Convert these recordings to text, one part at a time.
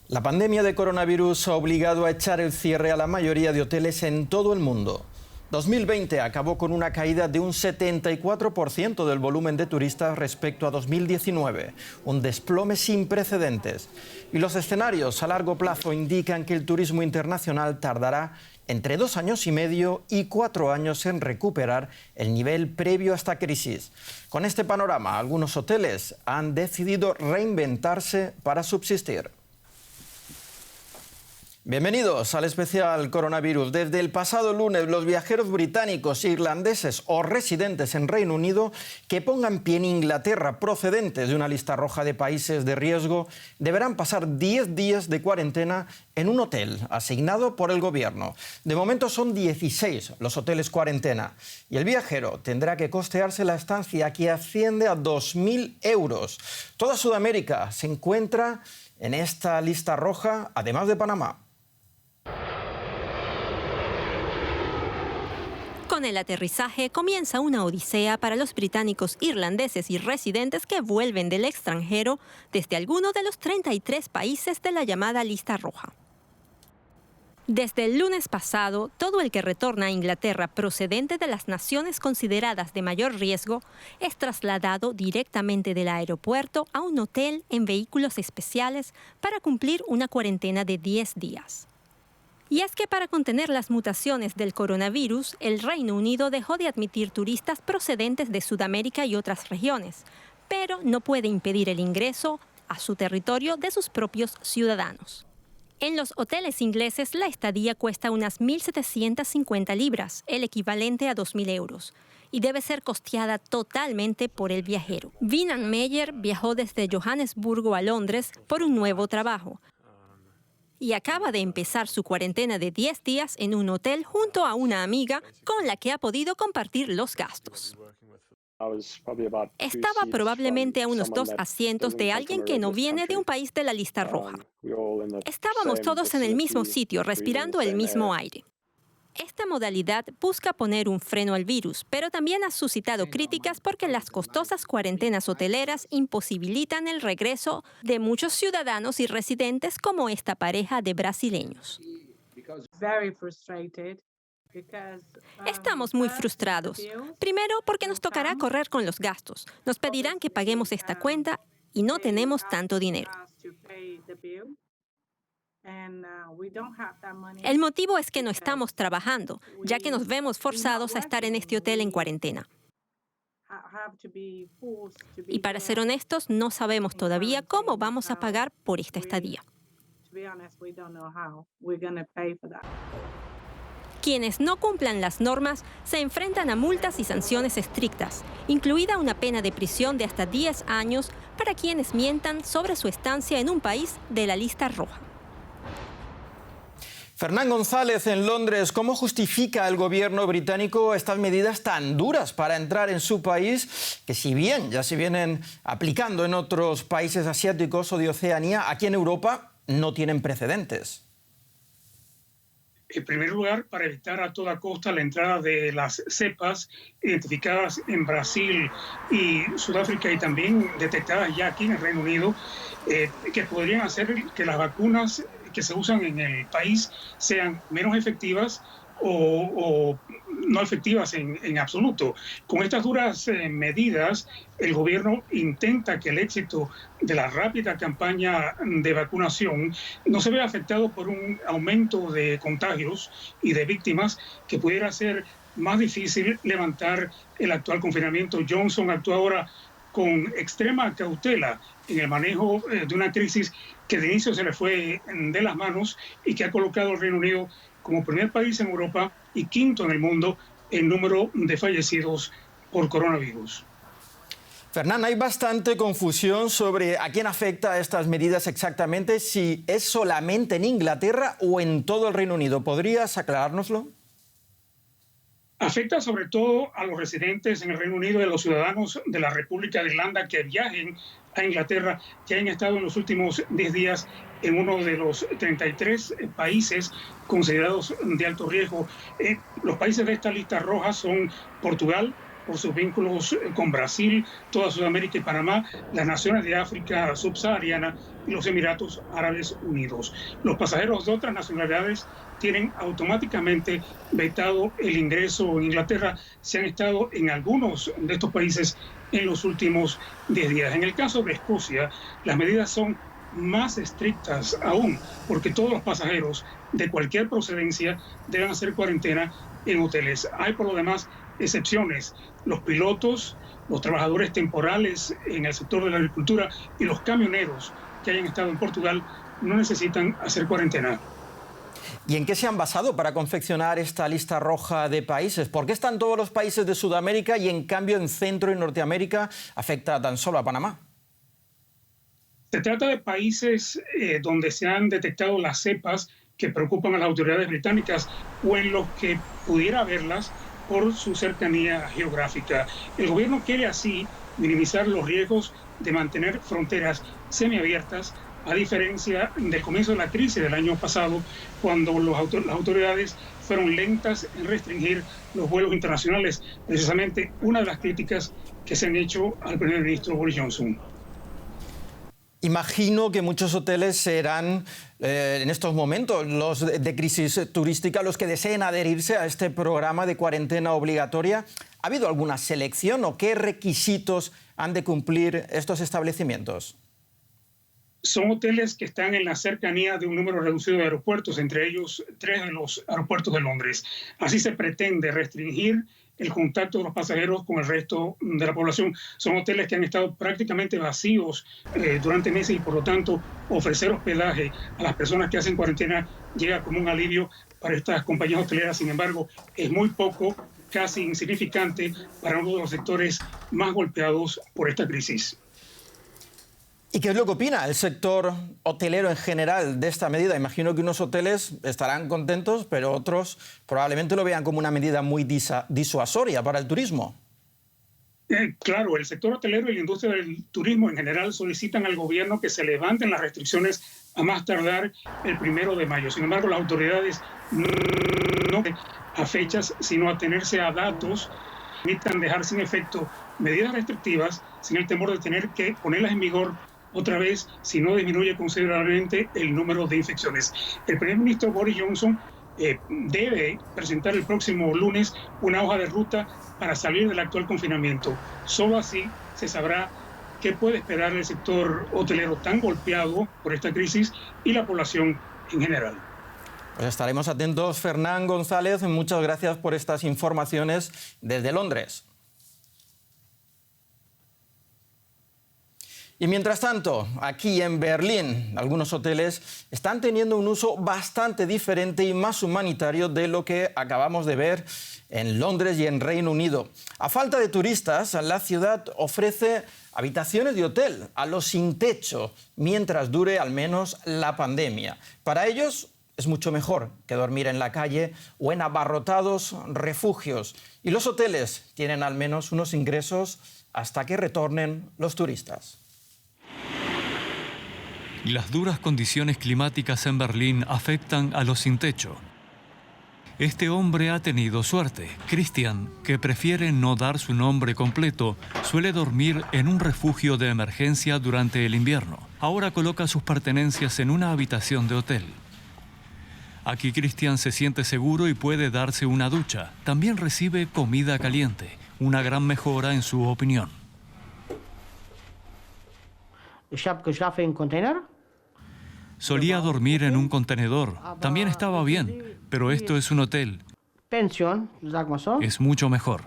La pandemia de coronavirus ha obligado a echar el cierre a la mayoría de hoteles en todo el mundo. 2020 acabó con una caída de un 74% del volumen de turistas respecto a 2019, un desplome sin precedentes. Y los escenarios a largo plazo indican que el turismo internacional tardará entre 2 años y medio y 4 años en recuperar el nivel previo a esta crisis. Con este panorama, algunos hoteles han decidido reinventarse para subsistir. Bienvenidos al especial coronavirus. Desde el pasado lunes, los viajeros británicos, irlandeses o residentes en Reino Unido que pongan pie en Inglaterra procedentes de una lista roja de países de riesgo deberán pasar 10 días de cuarentena en un hotel asignado por el gobierno. De momento son 16 los hoteles cuarentena y el viajero tendrá que costearse la estancia, que asciende a 2.000 euros. Toda Sudamérica se encuentra en esta lista roja, además de Panamá. Con el aterrizaje comienza una odisea para los británicos, irlandeses y residentes que vuelven del extranjero desde alguno de los 33 países de la llamada lista roja. Desde el lunes pasado, todo el que retorna a Inglaterra procedente de las naciones consideradas de mayor riesgo es trasladado directamente del aeropuerto a un hotel en vehículos especiales para cumplir una cuarentena de 10 días. Y es que para contener las mutaciones del coronavirus, el Reino Unido dejó de admitir turistas procedentes de Sudamérica y otras regiones, pero no puede impedir el ingreso a su territorio de sus propios ciudadanos. En los hoteles ingleses, la estadía cuesta unas 1.750 libras, el equivalente a 2.000 euros, y debe ser costeada totalmente por el viajero. Vinan Meyer viajó desde Johannesburgo a Londres por un nuevo trabajo y acaba de empezar su cuarentena de 10 días en un hotel junto a una amiga con la que ha podido compartir los gastos. Estaba probablemente a unos 2 asientos de alguien que no viene de un país de la lista roja. Estábamos todos en el mismo sitio, respirando el mismo aire. Esta modalidad busca poner un freno al virus, pero también ha suscitado críticas porque las costosas cuarentenas hoteleras imposibilitan el regreso de muchos ciudadanos y residentes como esta pareja de brasileños. Estamos muy frustrados. Primero, porque nos tocará correr con los gastos. Nos pedirán que paguemos esta cuenta y no tenemos tanto dinero. El motivo es que no estamos trabajando, ya que nos vemos forzados a estar en este hotel en cuarentena. Y para ser honestos, no sabemos todavía cómo vamos a pagar por esta estadía. Quienes no cumplan las normas se enfrentan a multas y sanciones estrictas, incluida una pena de prisión de hasta 10 años para quienes mientan sobre su estancia en un país de la lista roja. Fernán González, en Londres, ¿cómo justifica el gobierno británico estas medidas tan duras para entrar en su país, que si bien ya se vienen aplicando en otros países asiáticos o de Oceanía, aquí en Europa no tienen precedentes? En primer lugar, para evitar a toda costa la entrada de las cepas identificadas en Brasil y Sudáfrica y también detectadas ya aquí en el Reino Unido, que podrían hacer que las vacunas que se usan en el país sean menos efectivas o no efectivas en absoluto. Con estas duras medidas, el gobierno intenta que el éxito de la rápida campaña de vacunación no se vea afectado por un aumento de contagios y de víctimas que pudiera ser más difícil levantar el actual confinamiento. Johnson actúa ahora con extrema cautela en el manejo de una crisis que de inicio se le fue de las manos y que ha colocado al Reino Unido como primer país en Europa y quinto en el mundo en número de fallecidos por coronavirus. Fernán, hay bastante confusión sobre a quién afecta estas medidas exactamente, si es solamente en Inglaterra o en todo el Reino Unido. ¿Podrías aclarárnoslo? Afecta sobre todo a los residentes en el Reino Unido y a los ciudadanos de la República de Irlanda que viajen a Inglaterra, que han estado en los últimos 10 días en uno de los 33 países considerados de alto riesgo. Los países de esta lista roja son Portugal, por sus vínculos con Brasil, toda Sudamérica y Panamá, las naciones de África subsahariana y los Emiratos Árabes Unidos. Los pasajeros de otras nacionalidades tienen automáticamente vetado el ingreso en Inglaterra si han estado en algunos de estos países en los últimos 10 días. En el caso de Escocia, las medidas son más estrictas aún, porque todos los pasajeros de cualquier procedencia deben hacer cuarentena en hoteles. Hay por lo demás excepciones. Los pilotos, los trabajadores temporales en el sector de la agricultura y los camioneros que hayan estado en Portugal no necesitan hacer cuarentena. ¿Y en qué se han basado para confeccionar esta lista roja de países? ¿Por qué están todos los países de Sudamérica y en cambio en Centro y Norteamérica afecta tan solo a Panamá? Se trata de países donde se han detectado las cepas que preocupan a las autoridades británicas o en los que pudiera haberlas por su cercanía geográfica. El gobierno quiere así minimizar los riesgos de mantener fronteras semiabiertas, a diferencia del comienzo de la crisis del año pasado, cuando las autoridades fueron lentas en restringir los vuelos internacionales, precisamente una de las críticas que se han hecho al primer ministro Boris Johnson. Imagino que muchos hoteles serán en estos momentos, los de crisis turística, los que deseen adherirse a este programa de cuarentena obligatoria. ¿Ha habido alguna selección o qué requisitos han de cumplir estos establecimientos? Son hoteles que están en la cercanía de un número reducido de aeropuertos, entre ellos 3 de los aeropuertos de Londres. Así se pretende restringir el contacto de los pasajeros con el resto de la población. Son hoteles que han estado prácticamente vacíos durante meses y por lo tanto ofrecer hospedaje a las personas que hacen cuarentena llega como un alivio para estas compañías hoteleras. Sin embargo, es muy poco, casi insignificante para uno de los sectores más golpeados por esta crisis. ¿Y qué es lo que opina el sector hotelero en general de esta medida? Imagino que unos hoteles estarán contentos, pero otros probablemente lo vean como una medida muy disuasoria para el turismo. Claro, el sector hotelero y la industria del turismo en general solicitan al gobierno que se levanten las restricciones a más tardar el 1 de mayo. Sin embargo, las autoridades no a fechas, sino a tenerse a datos, permitan dejar sin efecto medidas restrictivas sin el temor de tener que ponerlas en vigor otra vez si no disminuye considerablemente el número de infecciones. El primer ministro Boris Johnson debe presentar el próximo lunes una hoja de ruta para salir del actual confinamiento. Solo así se sabrá qué puede esperar el sector hotelero tan golpeado por esta crisis y la población en general. Pues estaremos atentos. Fernán González, muchas gracias por estas informaciones desde Londres. Y mientras tanto, aquí en Berlín, algunos hoteles están teniendo un uso bastante diferente y más humanitario de lo que acabamos de ver en Londres y en Reino Unido. A falta de turistas, la ciudad ofrece habitaciones de hotel a los sin techo mientras dure al menos la pandemia. Para ellos es mucho mejor que dormir en la calle o en abarrotados refugios. Y los hoteles tienen al menos unos ingresos hasta que retornen los turistas. Las duras condiciones climáticas en Berlín afectan a los sin techo. Este hombre ha tenido suerte. Christian, que prefiere no dar su nombre completo, suele dormir en un refugio de emergencia durante el invierno. Ahora coloca sus pertenencias en una habitación de hotel. Aquí Christian se siente seguro y puede darse una ducha. También recibe comida caliente, una gran mejora en su opinión. Solía dormir en un contenedor. También estaba bien, pero esto es un hotel. Es mucho mejor.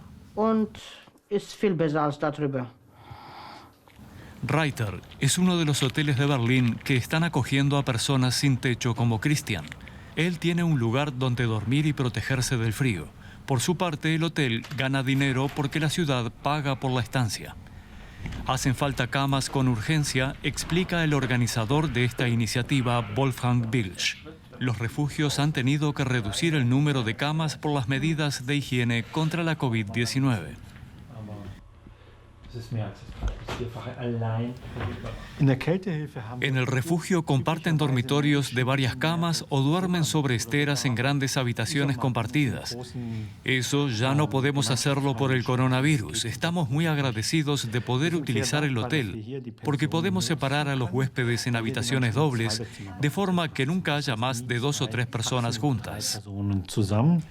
Reiter es uno de los hoteles de Berlín que están acogiendo a personas sin techo como Christian. Él tiene un lugar donde dormir y protegerse del frío. Por su parte, el hotel gana dinero porque la ciudad paga por la estancia. Hacen falta camas con urgencia, explica el organizador de esta iniciativa, Wolfgang Bilsch. Los refugios han tenido que reducir el número de camas por las medidas de higiene contra la COVID-19. En el refugio comparten dormitorios de varias camas o duermen sobre esteras en grandes habitaciones compartidas. Eso ya no podemos hacerlo por el coronavirus. Estamos muy agradecidos de poder utilizar el hotel, porque podemos separar a los huéspedes en habitaciones dobles, de forma que nunca haya más de 2 o 3 personas juntas.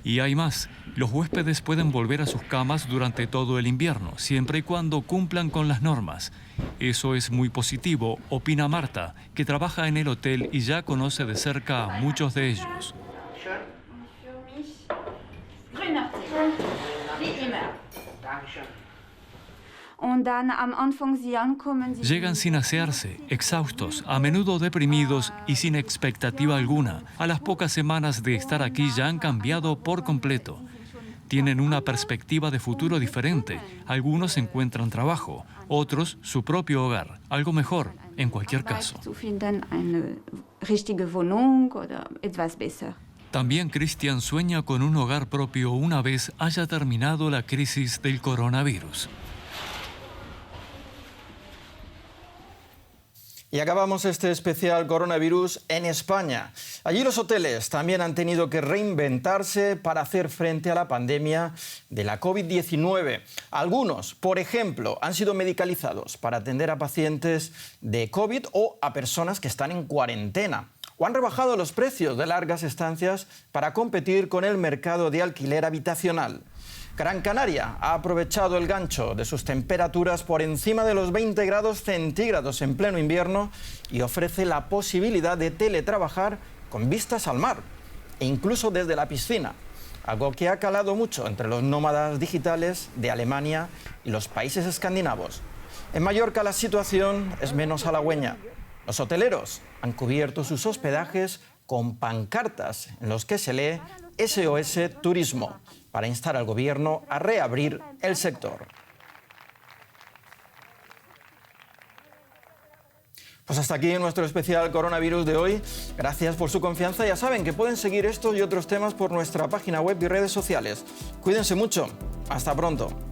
Y hay más. Los huéspedes pueden volver a sus camas durante todo el invierno, siempre y cuando cumplan con las normas. Eso es muy positivo, opina Marta, que trabaja en el hotel y ya conoce de cerca a muchos de ellos. Llegan sin asearse, exhaustos, a menudo deprimidos y sin expectativa alguna. A las pocas semanas de estar aquí ya han cambiado por completo. Tienen una perspectiva de futuro diferente. Algunos encuentran trabajo, otros su propio hogar, algo mejor, en cualquier caso. También Christian sueña con un hogar propio una vez haya terminado la crisis del coronavirus. Y acabamos este especial coronavirus en España. Allí los hoteles también han tenido que reinventarse para hacer frente a la pandemia de la COVID-19. Algunos, por ejemplo, han sido medicalizados para atender a pacientes de COVID o a personas que están en cuarentena. O han rebajado los precios de largas estancias para competir con el mercado de alquiler habitacional. Gran Canaria ha aprovechado el gancho de sus temperaturas por encima de los 20 grados centígrados en pleno invierno y ofrece la posibilidad de teletrabajar con vistas al mar e incluso desde la piscina, algo que ha calado mucho entre los nómadas digitales de Alemania y los países escandinavos. En Mallorca la situación es menos halagüeña. Los hoteleros han cubierto sus hospedajes con pancartas en los que se lee SOS Turismo, para instar al gobierno a reabrir el sector. Pues hasta aquí nuestro especial coronavirus de hoy. Gracias por su confianza. Ya saben que pueden seguir estos y otros temas por nuestra página web y redes sociales. Cuídense mucho. Hasta pronto.